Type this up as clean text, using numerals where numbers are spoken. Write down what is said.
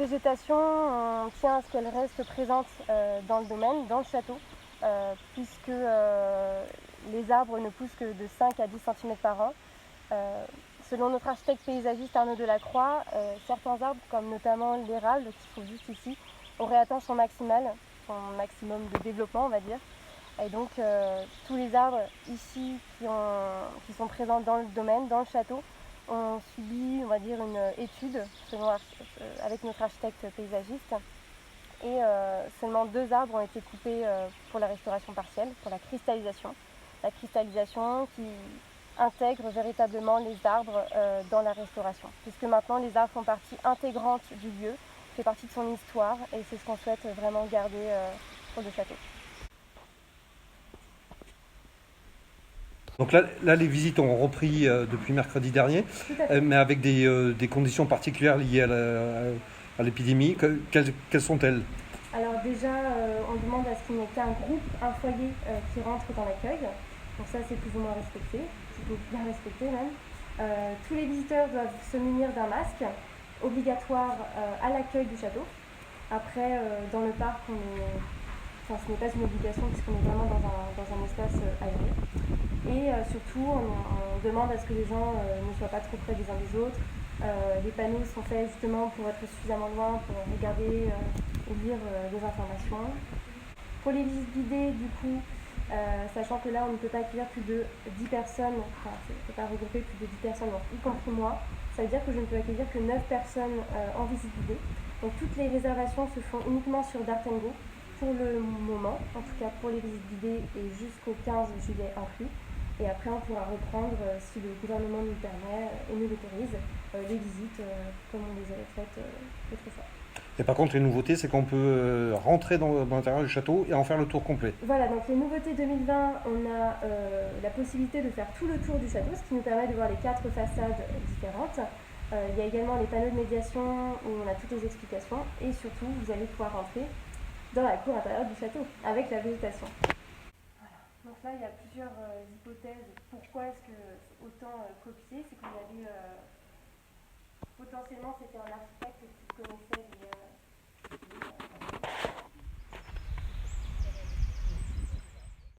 végétation, on tient à ce qu'elle reste présente dans le domaine, dans le château, puisque les arbres ne poussent que de 5 à 10 cm par an. Selon notre architecte paysagiste Arnaud Delacroix, certains arbres, comme notamment l'érable qui se trouve juste ici, auraient atteint son maximal, son maximum de développement, on va dire. Et donc tous les arbres ici qui sont présents dans le domaine, dans le château, ont subi, on va dire, une étude avec notre architecte paysagiste. Et seulement 2 arbres ont été coupés pour la restauration partielle, pour la cristallisation. La cristallisation qui intègre véritablement les arbres dans la restauration. Puisque maintenant les arbres font partie intégrante du lieu, fait partie de son histoire, et c'est ce qu'on souhaite vraiment garder pour le château. Donc là, les visites ont repris depuis mercredi dernier, mais avec des conditions particulières liées à l'épidémie. Quelles sont-elles? Alors déjà, on demande à ce qu'il n'y ait qu'un groupe, un foyer qui rentre dans l'accueil. Donc ça, c'est plus ou moins respecté, plutôt bien respecté même. Tous les visiteurs doivent se munir d'un masque obligatoire à l'accueil du château. Après, dans le parc, ce n'est pas une obligation puisqu'on est vraiment dans un espace aéré. Et surtout, on demande à ce que les gens ne soient pas trop près des uns des autres. Les panneaux sont faits justement pour être suffisamment loin pour regarder et lire des informations. Pour les visites guidées, du coup, sachant que là on ne peut pas accueillir plus de 10 personnes, enfin on ne peut pas regrouper plus de 10 personnes, donc, y compris moi, ça veut dire que je ne peux accueillir que 9 personnes en visite guidée. Donc toutes les réservations se font uniquement sur Dartengo pour le moment, en tout cas pour les visites guidées et jusqu'au 15 juillet inclus. Et après on pourra reprendre, si le gouvernement nous le permet et nous l'autorise, les visites comme on les avait faites autrefois. Et par contre, les nouveautés, c'est qu'on peut rentrer dans l'intérieur du château et en faire le tour complet. Voilà, donc les nouveautés 2020, on a la possibilité de faire tout le tour du château, ce qui nous permet de voir les 4 façades différentes. Il y a également les panneaux de médiation où on a toutes les explications et surtout, vous allez pouvoir rentrer dans la cour intérieure du château avec la végétation. Voilà. Donc là, il y a plusieurs hypothèses. Pourquoi est-ce que autant copier? C'est qu'il y avait potentiellement, c'était un architecte qui connaissait